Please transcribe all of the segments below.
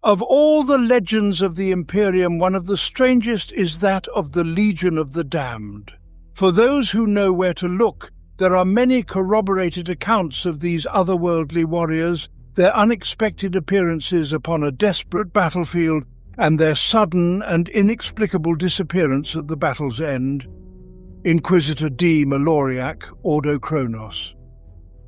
Of all the legends of the Imperium, one of the strangest is that of the Legion of the Damned. For those who know where to look, there are many corroborated accounts of these otherworldly warriors, their unexpected appearances upon a desperate battlefield, and their sudden and inexplicable disappearance at the battle's end. Inquisitor D. Maloriac, Ordo Chronos.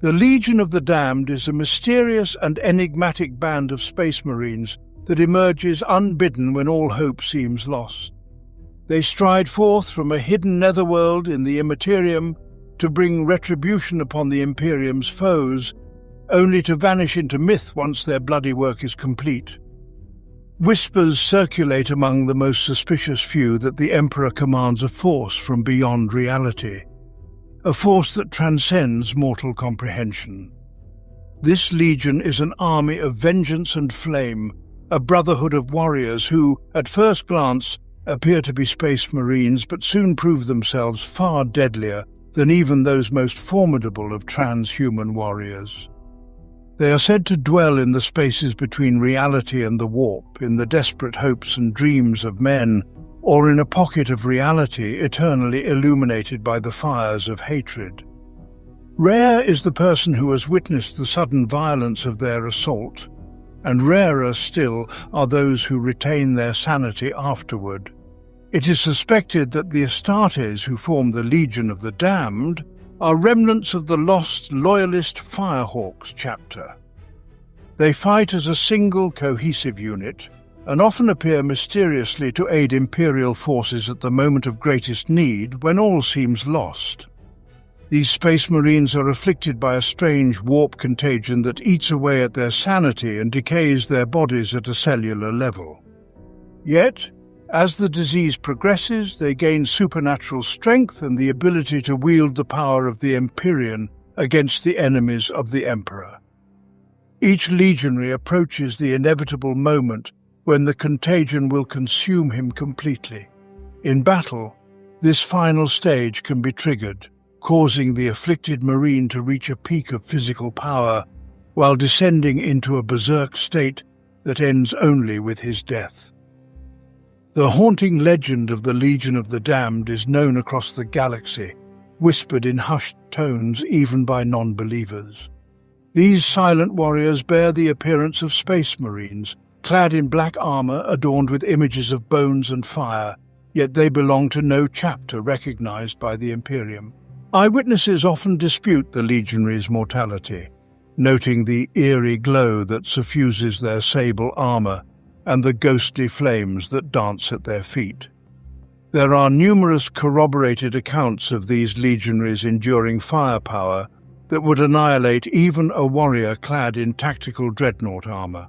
The Legion of the Damned is a mysterious and enigmatic band of space marines that emerges unbidden when all hope seems lost. They stride forth from a hidden netherworld in the Immaterium to bring retribution upon the Imperium's foes, only to vanish into myth once their bloody work is complete. Whispers circulate among the most suspicious few that the Emperor commands a force from beyond reality, a force that transcends mortal comprehension. This legion is an army of vengeance and flame, a brotherhood of warriors who, at first glance, appear to be space marines but soon prove themselves far deadlier than even those most formidable of transhuman warriors. They are said to dwell in the spaces between reality and the warp, in the desperate hopes and dreams of men, or in a pocket of reality eternally illuminated by the fires of hatred. Rare is the person who has witnessed the sudden violence of their assault, and rarer still are those who retain their sanity afterward. It is suspected that the Astartes who form the Legion of the Damned are remnants of the lost loyalist Firehawks chapter. They fight as a single cohesive unit, and often appear mysteriously to aid Imperial forces at the moment of greatest need when all seems lost. These space marines are afflicted by a strange warp contagion that eats away at their sanity and decays their bodies at a cellular level. Yet, as the disease progresses, they gain supernatural strength and the ability to wield the power of the Empyrean against the enemies of the Emperor. Each legionary approaches the inevitable moment when the contagion will consume him completely. In battle, this final stage can be triggered, causing the afflicted marine to reach a peak of physical power while descending into a berserk state that ends only with his death. The haunting legend of the Legion of the Damned is known across the galaxy, whispered in hushed tones even by non-believers. These silent warriors bear the appearance of space marines, clad in black armor adorned with images of bones and fire, yet they belong to no chapter recognized by the Imperium. Eyewitnesses often dispute the legionaries' mortality, noting the eerie glow that suffuses their sable armor and the ghostly flames that dance at their feet. There are numerous corroborated accounts of these legionaries enduring firepower that would annihilate even a warrior clad in tactical dreadnought armor.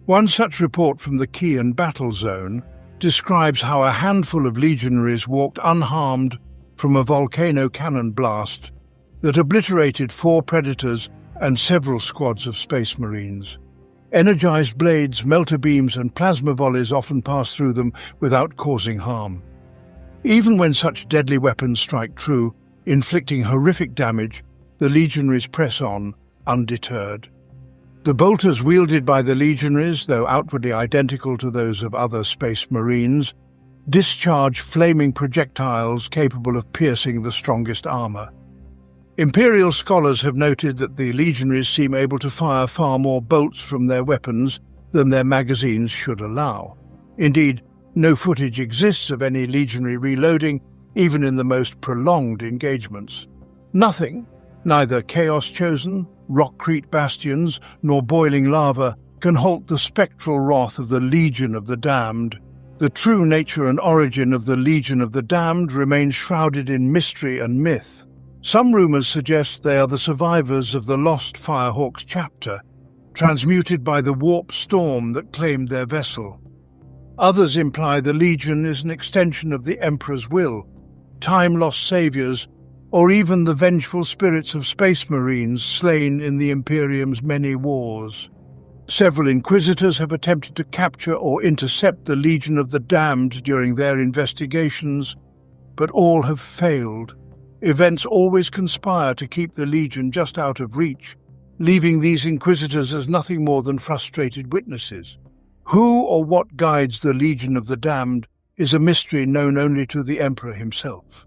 One such report from the Chian battle zone describes how a handful of legionaries walked unharmed from a volcano cannon blast that obliterated 4 predators and several squads of space marines. Energized blades, melter beams, and plasma volleys often pass through them without causing harm. Even when such deadly weapons strike true, inflicting horrific damage, the legionaries press on, undeterred. The bolters wielded by the legionaries, though outwardly identical to those of other space marines, discharge flaming projectiles capable of piercing the strongest armor. Imperial scholars have noted that the legionaries seem able to fire far more bolts from their weapons than their magazines should allow. Indeed, no footage exists of any legionary reloading, even in the most prolonged engagements. Nothing, neither Chaos Chosen, Rockcrete bastions, nor boiling lava, can halt the spectral wrath of the Legion of the Damned. The true nature and origin of the Legion of the Damned remains shrouded in mystery and myth. Some rumors suggest they are the survivors of the lost Firehawks chapter, transmuted by the warp storm that claimed their vessel. Others imply the Legion is an extension of the Emperor's will, time-lost saviors, or even the vengeful spirits of space marines slain in the Imperium's many wars. Several Inquisitors have attempted to capture or intercept the Legion of the Damned during their investigations, but all have failed. Events always conspire to keep the Legion just out of reach, leaving these Inquisitors as nothing more than frustrated witnesses, Who or what guides the Legion of the Damned is a mystery known only to the Emperor himself.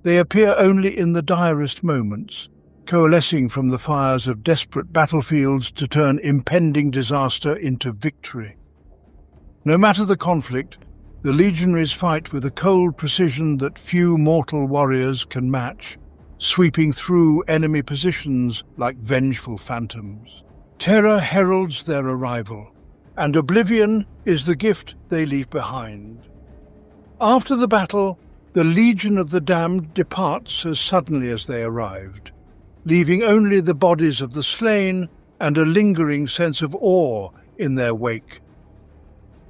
They appear only in the direst moments, coalescing from the fires of desperate battlefields to turn impending disaster into victory. No matter the conflict, the legionaries fight with a cold precision that few mortal warriors can match, sweeping through enemy positions like vengeful phantoms. Terror heralds their arrival, and oblivion is the gift they leave behind. After the battle, the Legion of the Damned departs as suddenly as they arrived, leaving only the bodies of the slain and a lingering sense of awe in their wake.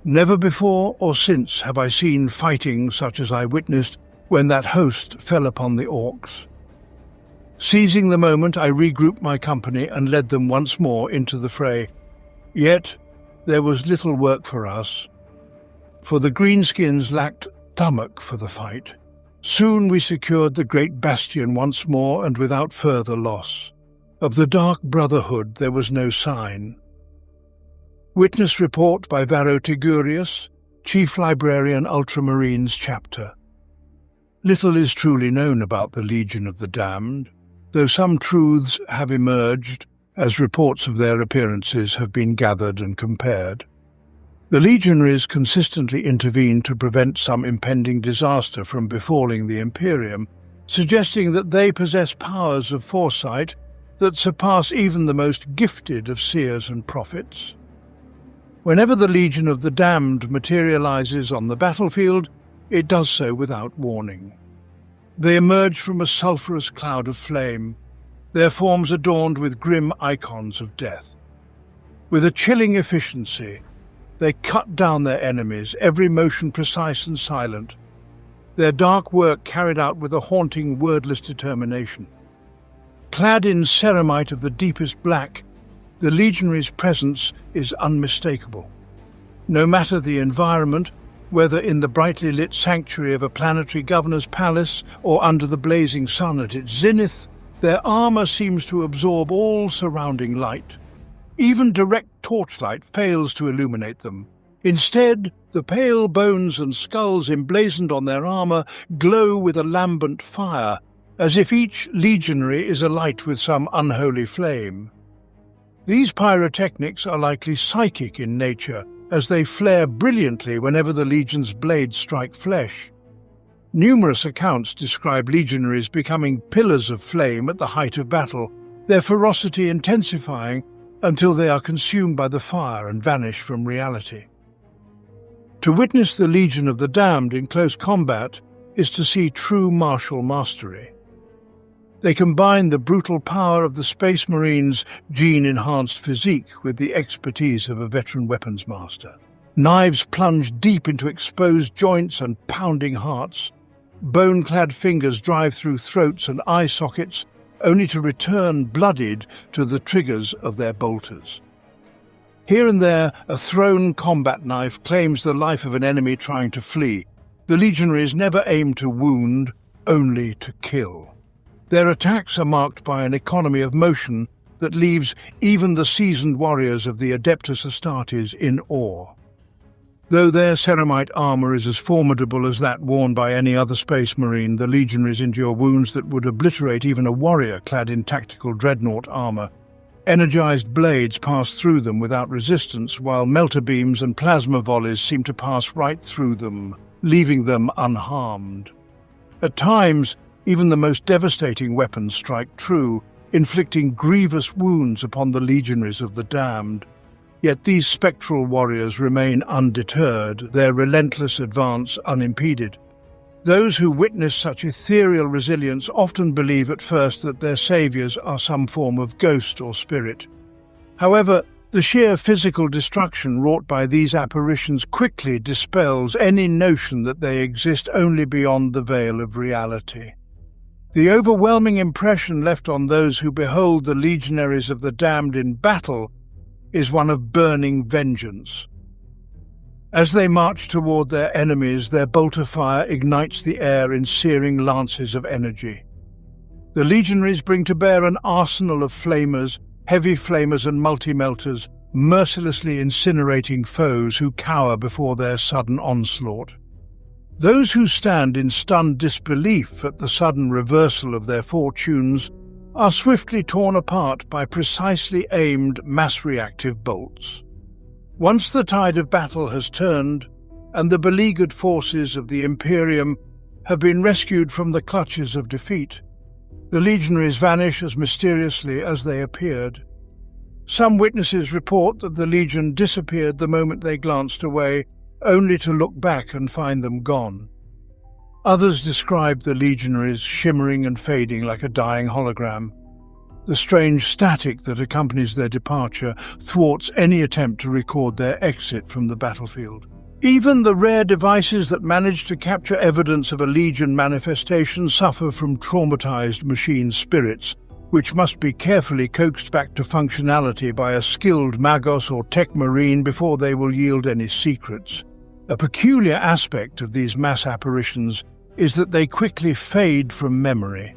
Never before or since have I seen fighting such as I witnessed when that host fell upon the orcs. Seizing the moment, I regrouped my company and led them once more into the fray. Yet there was little work for us, for the greenskins lacked stomach for the fight. Soon we secured the great bastion once more and without further loss. Of the Dark Brotherhood there was no sign. Witness report by Varro Tigurius, Chief Librarian Ultramarines Chapter. Little is truly known about the Legion of the Damned, though some truths have emerged as reports of their appearances have been gathered and compared. The legionaries consistently intervene to prevent some impending disaster from befalling the Imperium, suggesting that they possess powers of foresight that surpass even the most gifted of seers and prophets. Whenever the Legion of the Damned materializes on the battlefield, it does so without warning. They emerge from a sulphurous cloud of flame, their forms adorned with grim icons of death. With a chilling efficiency, they cut down their enemies, every motion precise and silent, their dark work carried out with a haunting, wordless determination. Clad in ceramite of the deepest black, the legionaries' presence is unmistakable. No matter the environment, whether in the brightly lit sanctuary of a planetary governor's palace or under the blazing sun at its zenith, their armor seems to absorb all surrounding light. Even direct torchlight fails to illuminate them. Instead, the pale bones and skulls emblazoned on their armor glow with a lambent fire, as if each legionary is alight with some unholy flame. These pyrotechnics are likely psychic in nature, as they flare brilliantly whenever the legion's blades strike flesh. Numerous accounts describe legionaries becoming pillars of flame at the height of battle, their ferocity intensifying until they are consumed by the fire and vanish from reality. To witness the Legion of the Damned in close combat is to see true martial mastery. They combine the brutal power of the Space Marines' gene-enhanced physique with the expertise of a veteran weapons master. Knives plunge deep into exposed joints and pounding hearts. Bone-clad fingers drive through throats and eye sockets, only to return bloodied to the triggers of their bolters. Here and there, a thrown combat knife claims the life of an enemy trying to flee. The legionaries never aim to wound, only to kill. Their attacks are marked by an economy of motion that leaves even the seasoned warriors of the Adeptus Astartes in awe. Though their ceramite armor is as formidable as that worn by any other space marine, the legionaries endure wounds that would obliterate even a warrior clad in tactical dreadnought armor. Energized blades pass through them without resistance, while melter beams and plasma volleys seem to pass right through them, leaving them unharmed. At times, even the most devastating weapons strike true, inflicting grievous wounds upon the legionaries of the damned. Yet these spectral warriors remain undeterred, their relentless advance unimpeded. Those who witness such ethereal resilience often believe at first that their saviors are some form of ghost or spirit. However, the sheer physical destruction wrought by these apparitions quickly dispels any notion that they exist only beyond the veil of reality. The overwhelming impression left on those who behold the legionaries of the damned in battle is one of burning vengeance. As they march toward their enemies, their bolter fire ignites the air in searing lances of energy. The legionaries bring to bear an arsenal of flamers, heavy flamers and multi-melters, mercilessly incinerating foes who cower before their sudden onslaught. Those who stand in stunned disbelief at the sudden reversal of their fortunes are swiftly torn apart by precisely aimed mass-reactive bolts. Once the tide of battle has turned, and the beleaguered forces of the Imperium have been rescued from the clutches of defeat, the legionaries vanish as mysteriously as they appeared. Some witnesses report that the legion disappeared the moment they glanced away, only to look back and find them gone. Others describe the legionaries shimmering and fading like a dying hologram. The strange static that accompanies their departure thwarts any attempt to record their exit from the battlefield. Even the rare devices that manage to capture evidence of a legion manifestation suffer from traumatized machine spirits, which must be carefully coaxed back to functionality by a skilled magos or tech marine before they will yield any secrets. A peculiar aspect of these mass apparitions is that they quickly fade from memory.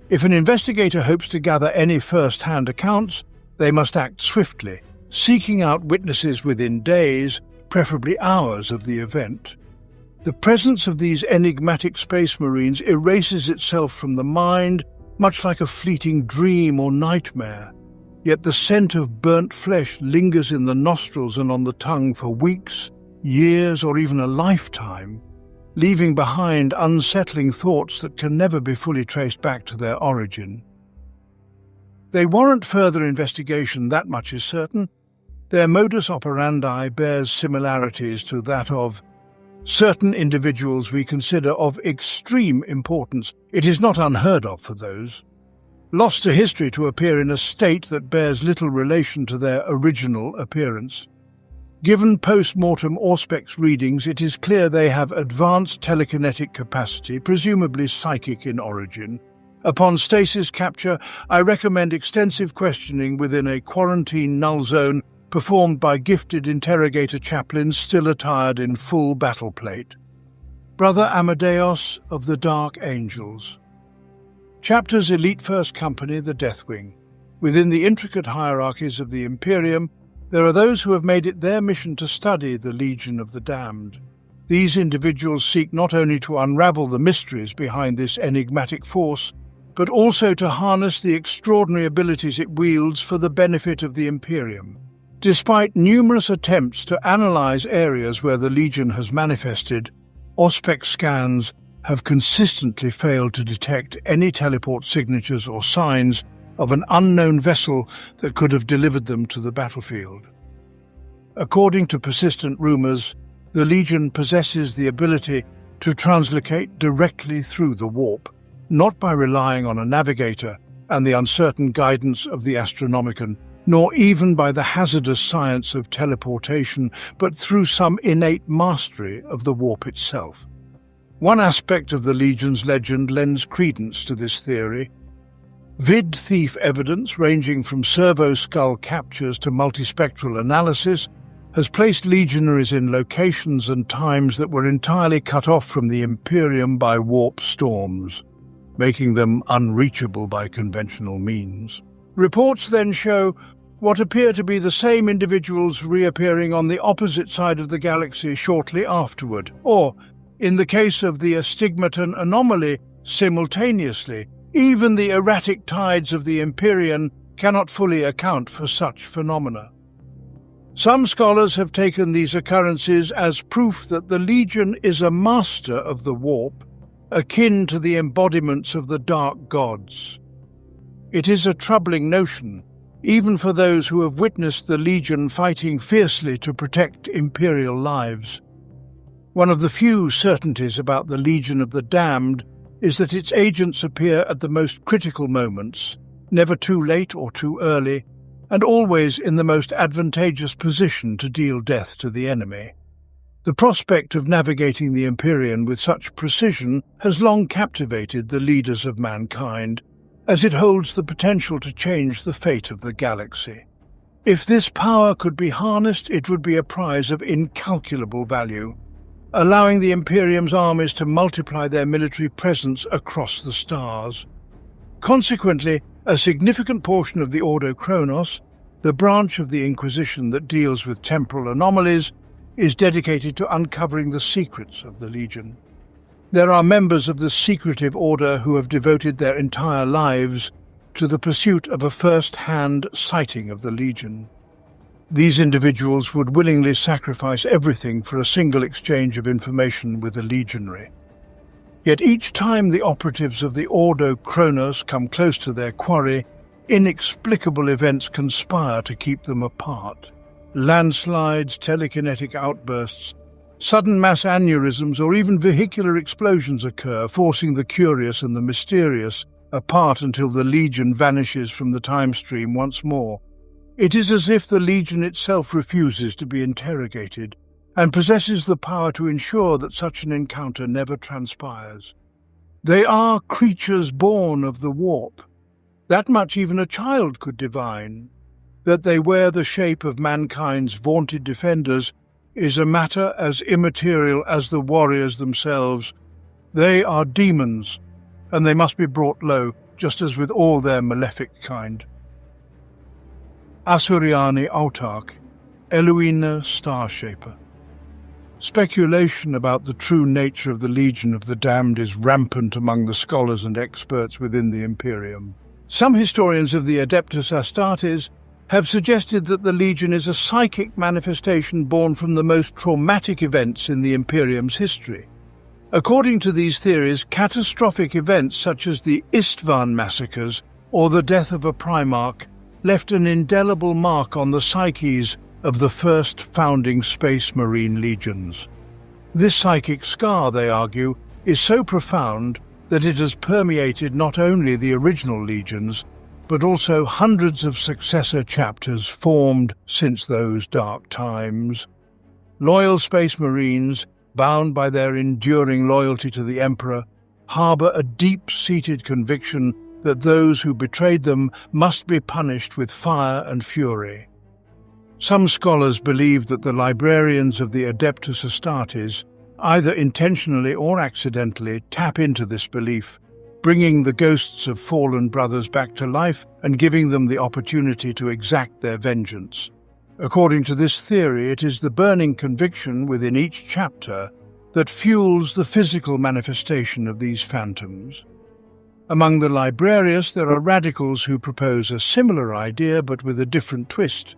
If an investigator hopes to gather any first-hand accounts, they must act swiftly, seeking out witnesses within days, preferably hours of the event. The presence of these enigmatic space marines erases itself from the mind, much like a fleeting dream or nightmare. Yet the scent of burnt flesh lingers in the nostrils and on the tongue for weeks, years, or even a lifetime, leaving behind unsettling thoughts that can never be fully traced back to their origin. They warrant further investigation, that much is certain. Their modus operandi bears similarities to that of certain individuals we consider of extreme importance. It is not unheard of for those lost to history to appear in a state that bears little relation to their original appearance. Given post-mortem Auspex readings, it is clear they have advanced telekinetic capacity, presumably psychic in origin. Upon stasis capture, I recommend extensive questioning within a quarantine null zone performed by gifted interrogator chaplains still attired in full battle plate. Brother Amadeus of the Dark Angels. Chapter's elite first company, the Deathwing. Within the intricate hierarchies of the Imperium, there are those who have made it their mission to study the Legion of the Damned. These individuals seek not only to unravel the mysteries behind this enigmatic force, but also to harness the extraordinary abilities it wields for the benefit of the Imperium. Despite numerous attempts to analyze areas where the Legion has manifested, Auspex scans have consistently failed to detect any teleport signatures or signs of an unknown vessel that could have delivered them to the battlefield. According to persistent rumors, the Legion possesses the ability to translocate directly through the warp, not by relying on a navigator and the uncertain guidance of the Astronomicon, nor even by the hazardous science of teleportation, but through some innate mastery of the warp itself. One aspect of the Legion's legend lends credence to this theory. Vid thief evidence, ranging from servo-skull captures to multispectral analysis, has placed legionaries in locations and times that were entirely cut off from the Imperium by warp storms, making them unreachable by conventional means. Reports then show what appear to be the same individuals reappearing on the opposite side of the galaxy shortly afterward, or, in the case of the astigmaton anomaly, simultaneously. Even the erratic tides of the Empyrean cannot fully account for such phenomena. Some scholars have taken these occurrences as proof that the Legion is a master of the warp, akin to the embodiments of the dark gods. It is a troubling notion, even for those who have witnessed the Legion fighting fiercely to protect Imperial lives. One of the few certainties about the Legion of the Damned is that its agents appear at the most critical moments, never too late or too early, and always in the most advantageous position to deal death to the enemy. The prospect of navigating the Empyrean with such precision has long captivated the leaders of mankind, as it holds the potential to change the fate of the galaxy. If this power could be harnessed, it would be a prize of incalculable value, allowing the Imperium's armies to multiply their military presence across the stars. Consequently, a significant portion of the Ordo Chronos, The branch of the Inquisition that deals with temporal anomalies is dedicated to uncovering the secrets of the Legion. There are members of the secretive order who have devoted their entire lives to the pursuit of a first-hand sighting of the Legion. These individuals would willingly sacrifice everything for a single exchange of information with a legionary. Yet each time the operatives of the Ordo Kronos come close to their quarry, inexplicable events conspire to keep them apart. Landslides, telekinetic outbursts, sudden mass aneurysms, or even vehicular explosions occur, forcing the curious and the mysterious apart until the Legion vanishes from the time stream once more. It is as if the Legion itself refuses to be interrogated and possesses the power to ensure that such an encounter never transpires. They are creatures born of the warp. That much even a child could divine. That they wear the shape of mankind's vaunted defenders is a matter as immaterial as the warriors themselves. They are demons, and they must be brought low, just as with all their malefic kind. Asuriani Autarch, Eluina Starshaper. Speculation about the true nature of the Legion of the Damned is rampant among the scholars and experts within the Imperium. Some historians of the Adeptus Astartes have suggested that the Legion is a psychic manifestation born from the most traumatic events in the Imperium's history. According to these theories, catastrophic events such as the Istvan massacres or the death of a Primarch left an indelible mark on the psyches of the first founding Space Marine legions. This psychic scar, they argue, is so profound that it has permeated not only the original legions, but also hundreds of successor chapters formed since those dark times. Loyal Space Marines, bound by their enduring loyalty to the Emperor, harbour a deep-seated conviction that those who betrayed them must be punished with fire and fury. Some scholars believe that the librarians of the Adeptus Astartes, either intentionally or accidentally, tap into this belief, bringing the ghosts of fallen brothers back to life and giving them the opportunity to exact their vengeance. According to this theory, it is the burning conviction within each chapter that fuels the physical manifestation of these phantoms. Among the librarians, there are radicals who propose a similar idea but with a different twist.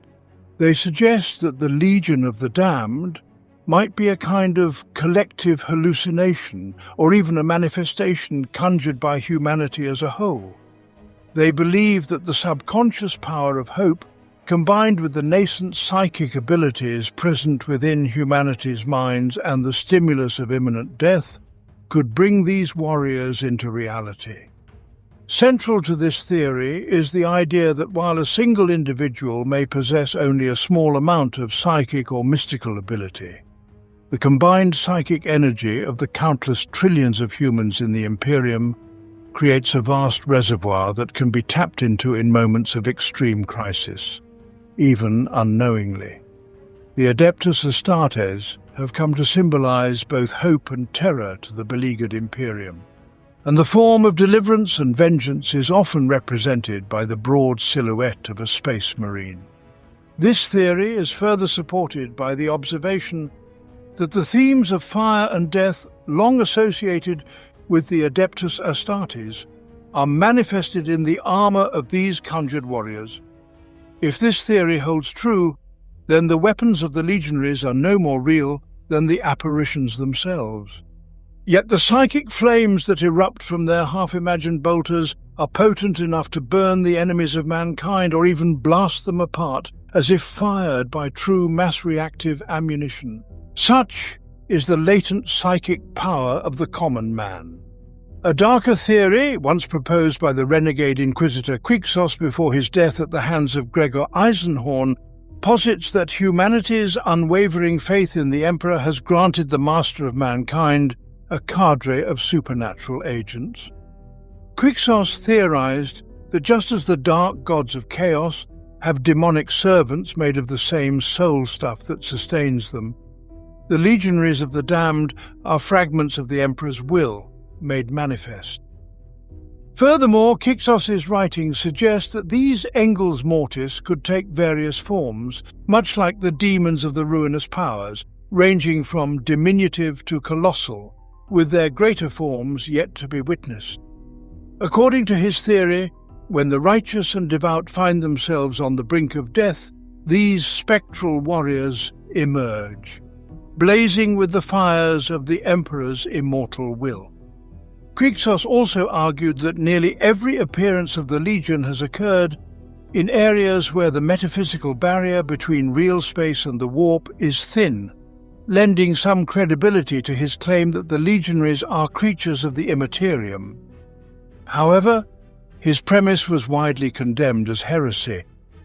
They suggest that the Legion of the Damned might be a kind of collective hallucination or even a manifestation conjured by humanity as a whole. They believe that the subconscious power of hope, combined with the nascent psychic abilities present within humanity's minds and the stimulus of imminent death, could bring these warriors into reality. Central to this theory is the idea that while a single individual may possess only a small amount of psychic or mystical ability, the combined psychic energy of the countless trillions of humans in the Imperium creates a vast reservoir that can be tapped into in moments of extreme crisis, even unknowingly. The Adeptus Astartes have come to symbolize both hope and terror to the beleaguered Imperium, and the form of deliverance and vengeance is often represented by the broad silhouette of a space marine. This theory is further supported by the observation that the themes of fire and death, long associated with the Adeptus Astartes, are manifested in the armor of these conjured warriors. If this theory holds true, then the weapons of the legionaries are no more real than the apparitions themselves. Yet the psychic flames that erupt from their half-imagined bolters are potent enough to burn the enemies of mankind or even blast them apart, as if fired by true mass-reactive ammunition. Such is the latent psychic power of the common man. A darker theory, once proposed by the renegade Inquisitor Quixos before his death at the hands of Gregor Eisenhorn, posits that humanity's unwavering faith in the Emperor has granted the Master of Mankind a cadre of supernatural agents. Quixos theorized that just as the dark gods of chaos have demonic servants made of the same soul stuff that sustains them, the legionaries of the damned are fragments of the Emperor's will made manifest. Furthermore, Kixos's writings suggest that these Engels Mortis could take various forms, much like the demons of the ruinous powers, ranging from diminutive to colossal, with their greater forms yet to be witnessed. According to his theory, when the righteous and devout find themselves on the brink of death, these spectral warriors emerge, blazing with the fires of the Emperor's immortal will. Kixos also argued that nearly every appearance of the Legion has occurred in areas where the metaphysical barrier between real space and the warp is thin, lending some credibility to his claim that the Legionaries are creatures of the immaterium. However, his premise was widely condemned as heresy,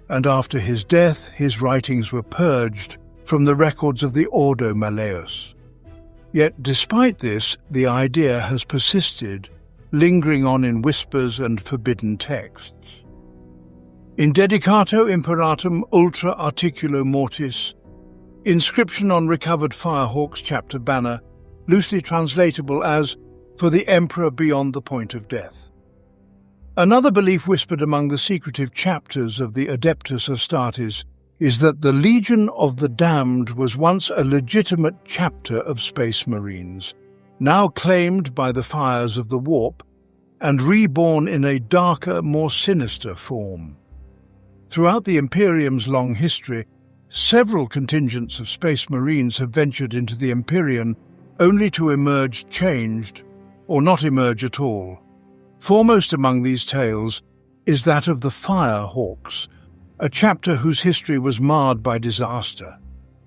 and after his death his writings were purged from the records of the Ordo Malleus. Yet despite this, the idea has persisted, lingering on in whispers and forbidden texts. In Dedicato Imperatum Ultra Articulo Mortis, inscription on recovered Firehawks chapter banner, loosely translatable as, "For the Emperor beyond the point of death." Another belief whispered among the secretive chapters of the Adeptus Astartes is that the Legion of the Damned was once a legitimate chapter of Space Marines, now claimed by the fires of the Warp, and reborn in a darker, more sinister form. Throughout the Imperium's long history, several contingents of Space Marines have ventured into the Empyrean only to emerge changed, or not emerge at all. Foremost among these tales is that of the Firehawks, a chapter whose history was marred by disaster.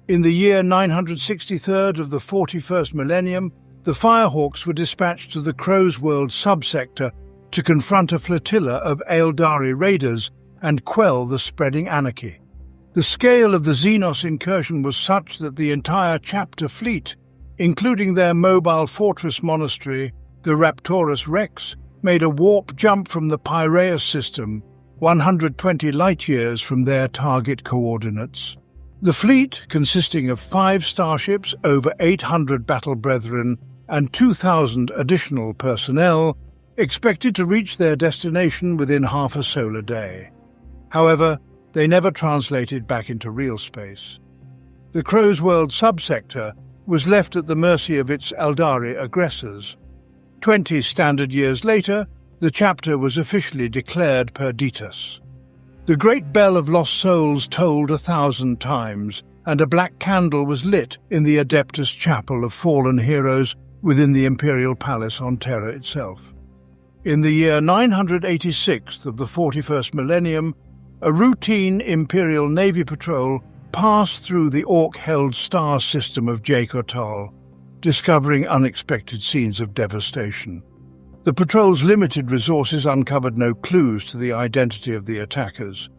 In the year 963 of the 41st millennium, the Firehawks were dispatched to the Crow's World subsector to confront a flotilla of Eldari raiders and quell the spreading anarchy. The scale of the Xenos incursion was such that the entire chapter fleet, including their mobile fortress monastery, the Raptorus Rex, made a warp jump from the Piraeus system, 120 light-years from their target coordinates. The fleet, consisting of 5 starships, over 800 battle brethren, and 2,000 additional personnel, expected to reach their destination within half a solar day. However, they never translated back into real space. The Crow's World subsector was left at the mercy of its Eldari aggressors. 20 standard years later, the chapter was officially declared perditus. The great bell of lost souls tolled 1,000 times, and a black candle was lit in the Adeptus Chapel of Fallen Heroes within the Imperial Palace on Terra itself. In the year 986 of the 41st millennium, a routine Imperial Navy patrol passed through the Orc-held star system of Jacotal, discovering unexpected scenes of devastation. The patrol's limited resources uncovered no clues to the identity of the attackers.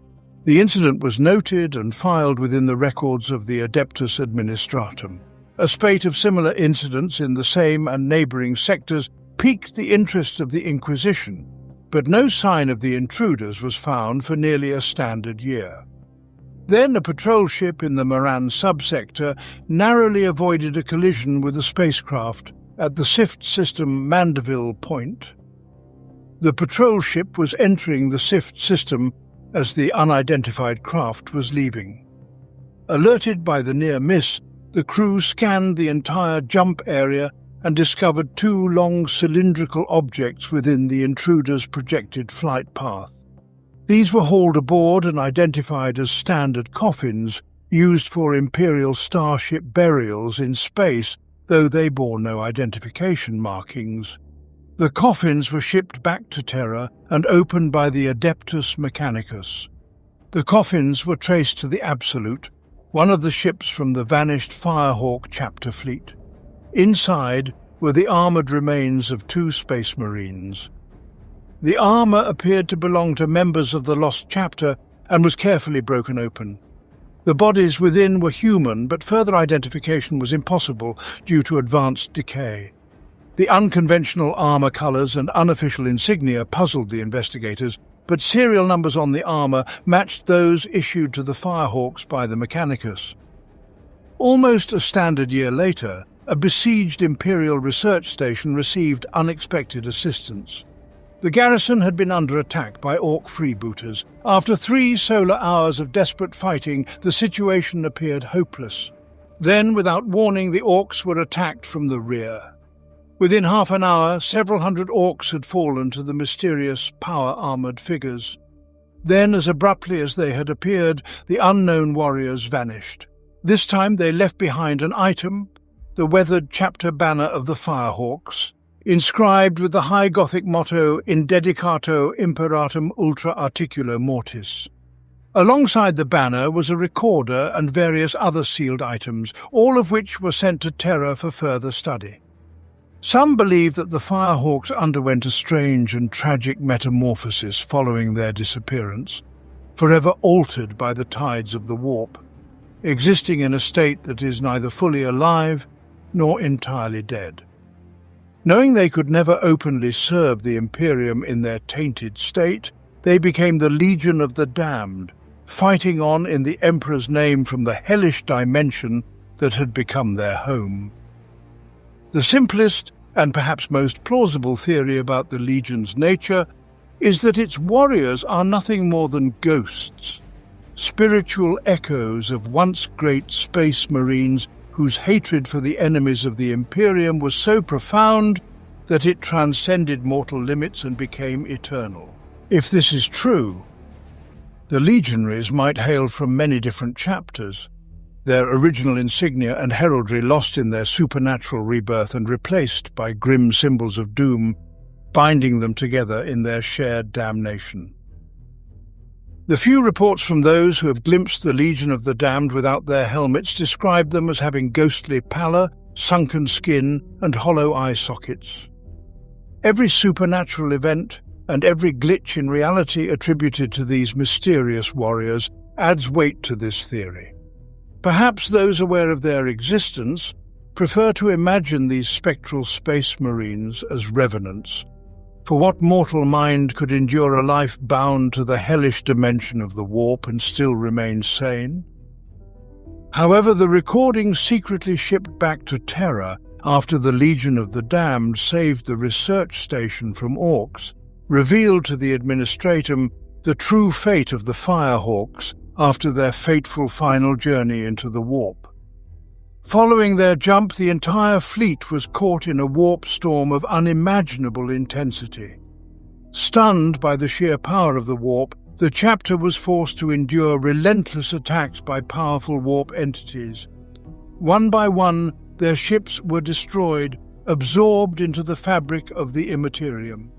The incident was noted and filed within the records of the Adeptus Administratum. A spate of similar incidents in the same and neighbouring sectors piqued the interest of the Inquisition, but no sign of the intruders was found for nearly a standard year. Then a patrol ship in the Moran subsector narrowly avoided a collision with a spacecraft at the Sift system Mandeville Point. The patrol ship was entering the Sift system as the unidentified craft was leaving. Alerted by the near miss, the crew scanned the entire jump area and discovered 2 long cylindrical objects within the intruder's projected flight path. These were hauled aboard and identified as standard coffins used for Imperial starship burials in space, though they bore no identification markings. The coffins were shipped back to Terra and opened by the Adeptus Mechanicus. The coffins were traced to the Absolute, one of the ships from the vanished Firehawk chapter fleet. Inside were the armoured remains of 2 Space Marines. The armour appeared to belong to members of the lost chapter and was carefully broken open. The bodies within were human, but further identification was impossible due to advanced decay. The unconventional armour colours and unofficial insignia puzzled the investigators, but serial numbers on the armour matched those issued to the Firehawks by the Mechanicus. Almost a standard year later, a besieged Imperial research station received unexpected assistance. The garrison had been under attack by Orc freebooters. After 3 solar hours of desperate fighting, the situation appeared hopeless. Then, without warning, the Orcs were attacked from the rear. Within half an hour, several hundred Orcs had fallen to the mysterious, power-armoured figures. Then, as abruptly as they had appeared, the unknown warriors vanished. This time they left behind an item, the weathered chapter banner of the Firehawks, inscribed with the high Gothic motto In dedicato imperatum ultra articulo mortis. Alongside the banner was a recorder and various other sealed items, all of which were sent to Terra for further study. Some believe that the Firehawks underwent a strange and tragic metamorphosis following their disappearance, forever altered by the tides of the warp, existing in a state that is neither fully alive nor entirely dead. Knowing they could never openly serve the Imperium in their tainted state, they became the Legion of the Damned, fighting on in the Emperor's name from the hellish dimension that had become their home. The simplest and perhaps most plausible theory about the Legion's nature is that its warriors are nothing more than ghosts, spiritual echoes of once great space marines whose hatred for the enemies of the Imperium was so profound that it transcended mortal limits and became eternal. If this is true, the legionaries might hail from many different chapters, their original insignia and heraldry lost in their supernatural rebirth and replaced by grim symbols of doom, binding them together in their shared damnation. The few reports from those who have glimpsed the Legion of the Damned without their helmets describe them as having ghostly pallor, sunken skin, and hollow eye sockets. Every supernatural event and every glitch in reality attributed to these mysterious warriors adds weight to this theory. Perhaps those aware of their existence prefer to imagine these spectral space marines as revenants. For what mortal mind could endure a life bound to the hellish dimension of the warp and still remain sane? However, the recording secretly shipped back to Terra after the Legion of the Damned saved the research station from Orcs revealed to the Administratum the true fate of the Firehawks after their fateful final journey into the warp. Following their jump, the entire fleet was caught in a warp storm of unimaginable intensity. Stunned by the sheer power of the warp, the chapter was forced to endure relentless attacks by powerful warp entities. One by one, their ships were destroyed, absorbed into the fabric of the immaterium.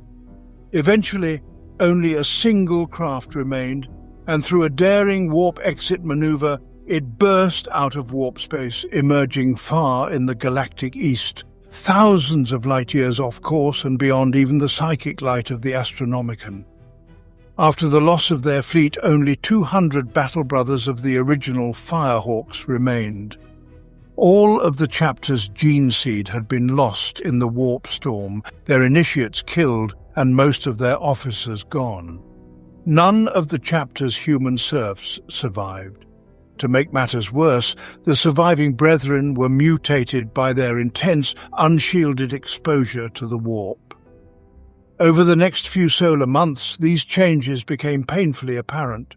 Eventually, only a single craft remained, and through a daring warp exit maneuver, it burst out of warp space, emerging far in the galactic east, thousands of light years off course and beyond even the psychic light of the Astronomicon. After the loss of their fleet, only 200 battle brothers of the original Firehawks remained. All of the chapter's gene seed had been lost in the warp storm, their initiates killed, and most of their officers gone. None of the chapter's human serfs survived. To make matters worse, the surviving brethren were mutated by their intense, unshielded exposure to the warp. Over the next few solar months, these changes became painfully apparent.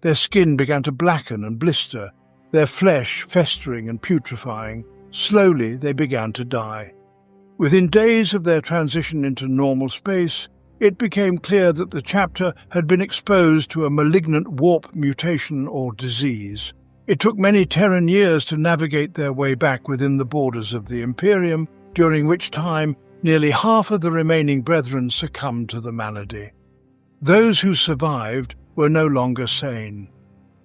Their skin began to blacken and blister, their flesh festering and putrefying. Slowly, they began to die. Within days of their transition into normal space, it became clear that the chapter had been exposed to a malignant warp mutation or disease. It took many Terran years to navigate their way back within the borders of the Imperium, during which time nearly half of the remaining brethren succumbed to the malady. Those who survived were no longer sane.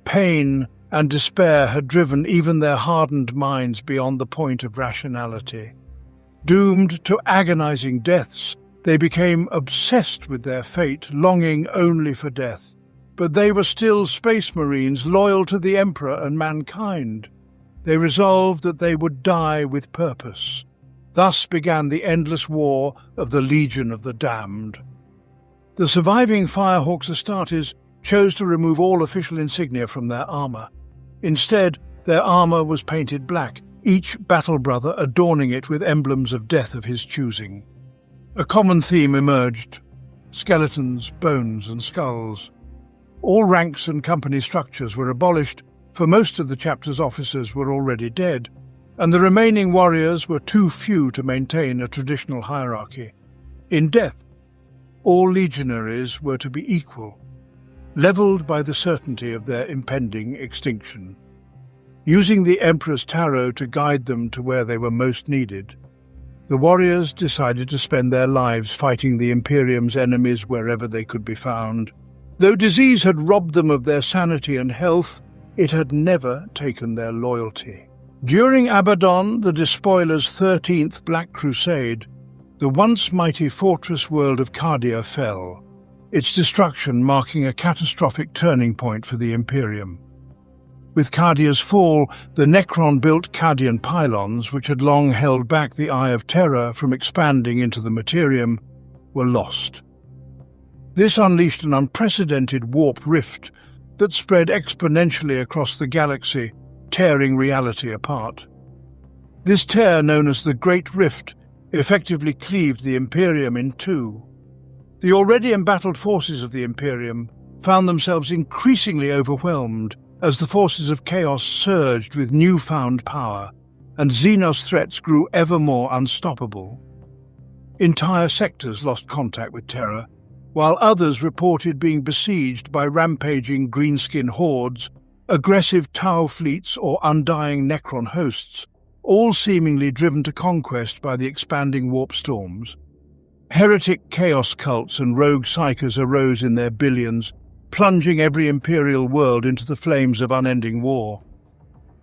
Pain and despair had driven even their hardened minds beyond the point of rationality. Doomed to agonizing deaths, they became obsessed with their fate, longing only for death. But they were still space marines loyal to the Emperor and mankind. They resolved that they would die with purpose. Thus began the endless war of the Legion of the Damned. The surviving Firehawks Astartes chose to remove all official insignia from their armor. Instead, their armor was painted black, each battle brother adorning it with emblems of death of his choosing. A common theme emerged. skeletons, bones, and skulls. All ranks and company structures were abolished, for most of the chapter's officers were already dead, and the remaining warriors were too few to maintain a traditional hierarchy. In death, all legionaries were to be equal, levelled by the certainty of their impending extinction. Using the Emperor's tarot to guide them to where they were most needed, the warriors decided to spend their lives fighting the Imperium's enemies wherever they could be found. Though disease had robbed them of their sanity and health, it had never taken their loyalty. During Abaddon, the Despoiler's 13th Black Crusade, the once mighty fortress world of Cardia fell, its destruction marking a catastrophic turning point for the Imperium. With Cardia's fall, the Necron-built Cardian pylons, which had long held back the Eye of Terror from expanding into the Materium, were lost. This unleashed an unprecedented warp rift that spread exponentially across the galaxy, tearing reality apart. This tear, known as the Great Rift, effectively cleaved the Imperium in two. The already embattled forces of the Imperium found themselves increasingly overwhelmed as the forces of chaos surged with newfound power, and Xenos threats grew ever more unstoppable. Entire sectors lost contact with Terra, while others reported being besieged by rampaging greenskin hordes, aggressive Tau fleets or undying Necron hosts, all seemingly driven to conquest by the expanding warp storms. Heretic chaos cults and rogue psychers arose in their billions, plunging every imperial world into the flames of unending war.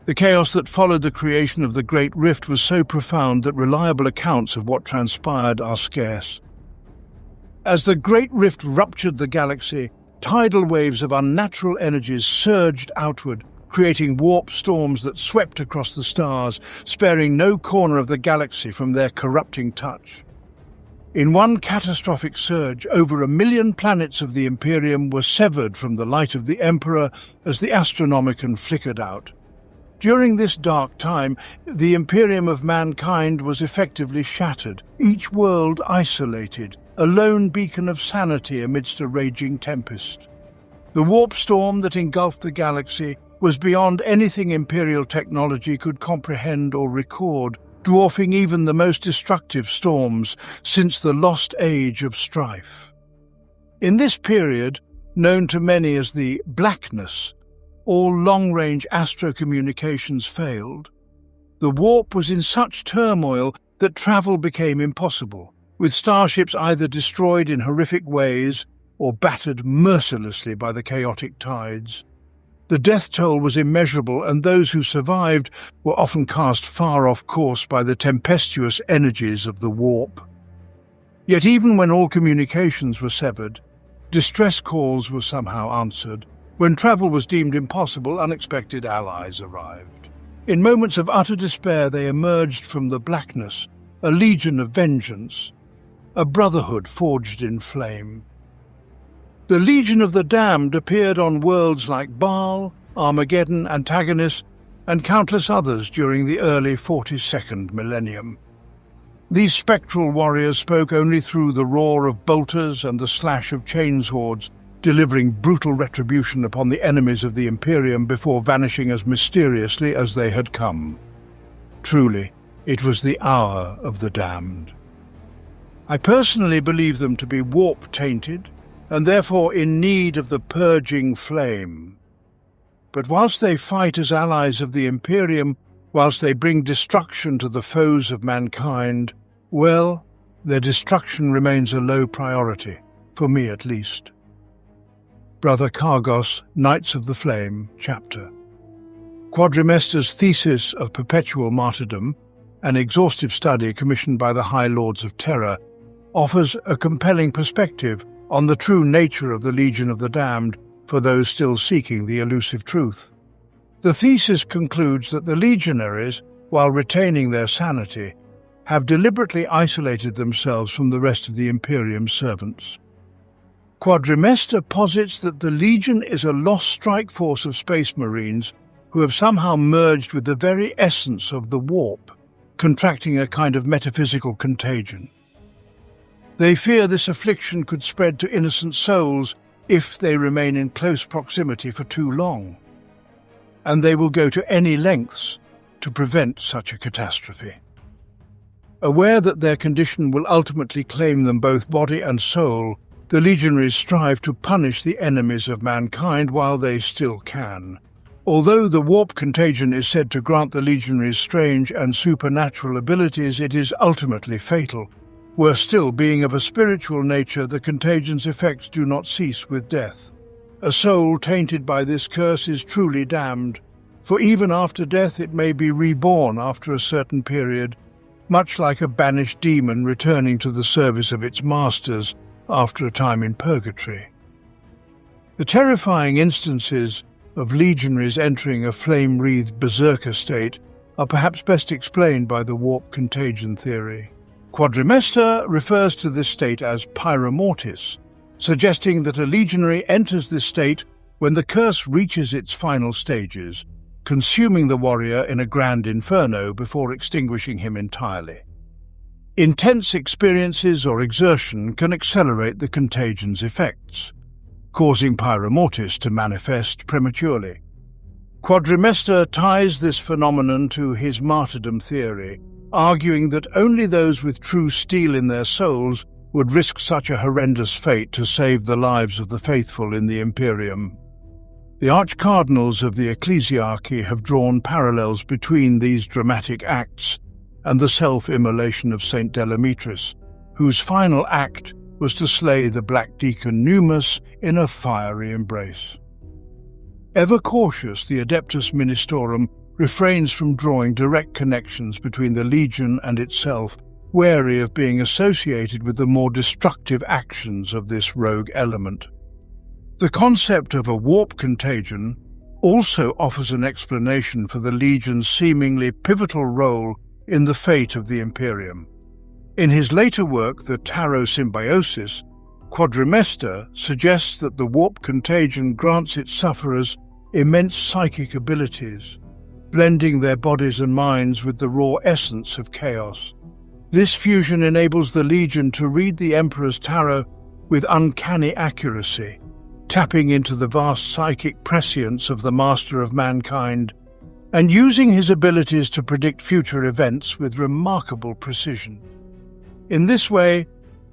The chaos that followed the creation of the Great Rift was so profound that reliable accounts of what transpired are scarce. As the Great Rift ruptured the galaxy, tidal waves of unnatural energies surged outward, creating warp storms that swept across the stars, sparing no corner of the galaxy from their corrupting touch. In one catastrophic surge, over 1 million planets of the Imperium were severed from the light of the Emperor as the Astronomicon flickered out. During this dark time, the Imperium of mankind was effectively shattered, each world isolated, a lone beacon of sanity amidst a raging tempest. The warp storm that engulfed the galaxy was beyond anything Imperial technology could comprehend or record, dwarfing even the most destructive storms since the lost age of strife. In this period, known to many as the Blackness, all long-range astrocommunications failed. The warp was in such turmoil that travel became impossible, with starships either destroyed in horrific ways or battered mercilessly by the chaotic tides. The death toll was immeasurable, and those who survived were often cast far off course by the tempestuous energies of the warp. Yet even when all communications were severed, distress calls were somehow answered. When travel was deemed impossible, unexpected allies arrived. In moments of utter despair, they emerged from the blackness, a legion of vengeance, a brotherhood forged in flame. The Legion of the Damned appeared on worlds like Baal, Armageddon, Antagonist, and countless others during the early 42nd millennium. These spectral warriors spoke only through the roar of bolters and the slash of chain swords, delivering brutal retribution upon the enemies of the Imperium before vanishing as mysteriously as they had come. Truly, it was the hour of the damned. I personally believe them to be warp-tainted, and therefore in need of the purging flame. But whilst they fight as allies of the Imperium, whilst they bring destruction to the foes of mankind, well, their destruction remains a low priority, for me at least. Brother Cargos, Knights of the Flame, Chapter. Quadrimester's thesis of Perpetual Martyrdom, an exhaustive study commissioned by the High Lords of Terror, offers a compelling perspective on the true nature of the Legion of the Damned for those still seeking the elusive truth. The thesis concludes that the legionaries, while retaining their sanity, have deliberately isolated themselves from the rest of the Imperium's servants. Quadrimester posits that the Legion is a lost strike force of Space Marines who have somehow merged with the very essence of the warp, contracting a kind of metaphysical contagion. They fear this affliction could spread to innocent souls if they remain in close proximity for too long, and they will go to any lengths to prevent such a catastrophe. Aware that their condition will ultimately claim them both body and soul, the legionaries strive to punish the enemies of mankind while they still can. Although the warp contagion is said to grant the legionaries strange and supernatural abilities, it is ultimately fatal. Worse still, being of a spiritual nature, the contagion's effects do not cease with death. A soul tainted by this curse is truly damned, for even after death it may be reborn after a certain period, much like a banished demon returning to the service of its masters after a time in purgatory. The terrifying instances of legionaries entering a flame-wreathed berserker state are perhaps best explained by the warp contagion theory. Quadrimester refers to this state as pyromortis, suggesting that a legionary enters this state when the curse reaches its final stages, consuming the warrior in a grand inferno before extinguishing him entirely. Intense experiences or exertion can accelerate the contagion's effects, causing pyromortis to manifest prematurely. Quadrimester ties this phenomenon to his martyrdom theory, arguing that only those with true steel in their souls would risk such a horrendous fate to save the lives of the faithful in the Imperium. The arch-cardinals of the ecclesiarchy have drawn parallels between these dramatic acts and the self-immolation of Saint Delametris, whose final act was to slay the Black Deacon Numus in a fiery embrace. Ever cautious, the Adeptus Ministorum refrains from drawing direct connections between the Legion and itself, wary of being associated with the more destructive actions of this rogue element. The concept of a warp contagion also offers an explanation for the Legion's seemingly pivotal role in the fate of the Imperium. In his later work, The Tarot Symbiosis, Quadrimester suggests that the warp contagion grants its sufferers immense psychic abilities, blending their bodies and minds with the raw essence of chaos. This fusion enables the Legion to read the Emperor's tarot with uncanny accuracy, tapping into the vast psychic prescience of the Master of Mankind, and using his abilities to predict future events with remarkable precision. In this way,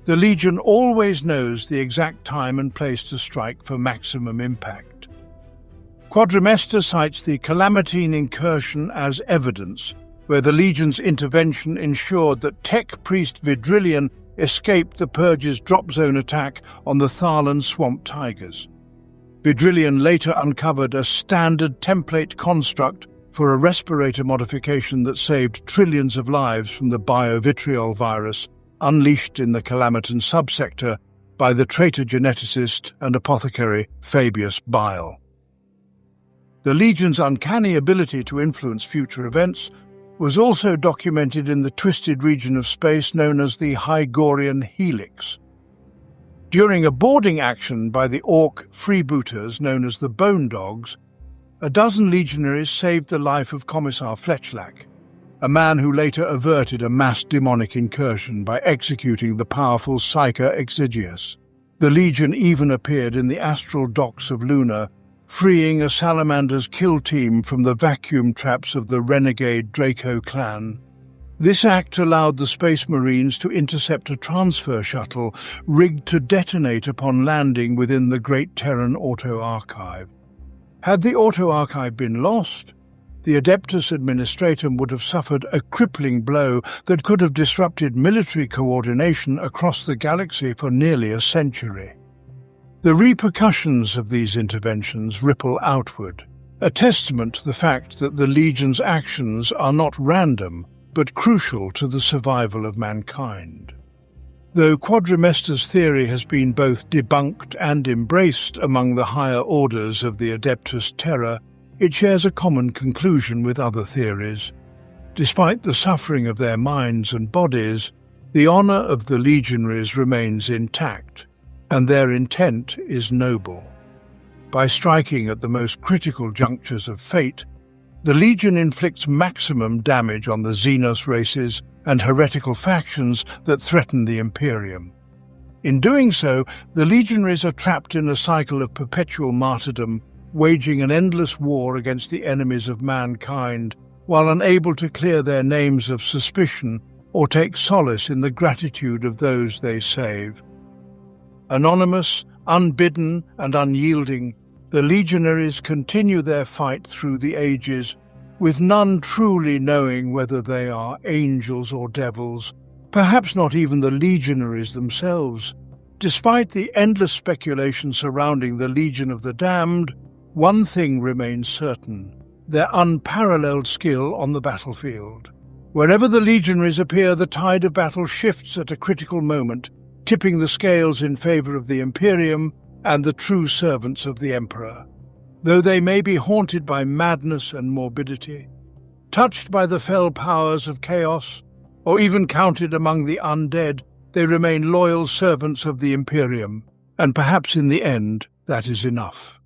the Legion always knows the exact time and place to strike for maximum impact. Quadrimester cites the Calamitine incursion as evidence, where the Legion's intervention ensured that tech priest Vidrillion escaped the Purge's drop zone attack on the Tharlan swamp tigers. Vidrillion later uncovered a standard template construct for a respirator modification that saved trillions of lives from the biovitriol virus unleashed in the Calamitan subsector by the traitor geneticist and apothecary Fabius Bile. The Legion's uncanny ability to influence future events was also documented in the twisted region of space known as the Hygorian Helix. During a boarding action by the Orc freebooters known as the Bone Dogs, a dozen legionaries saved the life of Commissar Fletchlack, a man who later averted a mass demonic incursion by executing the powerful Psyker Exigius. The Legion even appeared in the astral docks of Luna, freeing a Salamander's kill team from the vacuum traps of the renegade Draco clan. This act allowed the Space Marines to intercept a transfer shuttle rigged to detonate upon landing within the Great Terran Auto Archive. Had the Auto Archive been lost, the Adeptus Administratum would have suffered a crippling blow that could have disrupted military coordination across the galaxy for nearly a century. The repercussions of these interventions ripple outward, a testament to the fact that the Legion's actions are not random, but crucial to the survival of mankind. Though Quadrimester's theory has been both debunked and embraced among the higher orders of the Adeptus Terra, it shares a common conclusion with other theories. Despite the suffering of their minds and bodies, the honor of the legionaries remains intact, and their intent is noble. By striking at the most critical junctures of fate, the Legion inflicts maximum damage on the Xenos races and heretical factions that threaten the Imperium. In doing so, the legionaries are trapped in a cycle of perpetual martyrdom, waging an endless war against the enemies of mankind, while unable to clear their names of suspicion or take solace in the gratitude of those they save. Anonymous, unbidden, and unyielding, the legionaries continue their fight through the ages, with none truly knowing whether they are angels or devils, perhaps not even the legionaries themselves. Despite the endless speculation surrounding the Legion of the Damned, one thing remains certain: their unparalleled skill on the battlefield. Wherever the legionaries appear, the tide of battle shifts at a critical moment, tipping the scales in favor of the Imperium and the true servants of the Emperor. Though they may be haunted by madness and morbidity, touched by the fell powers of chaos, or even counted among the undead, they remain loyal servants of the Imperium, and perhaps in the end that is enough.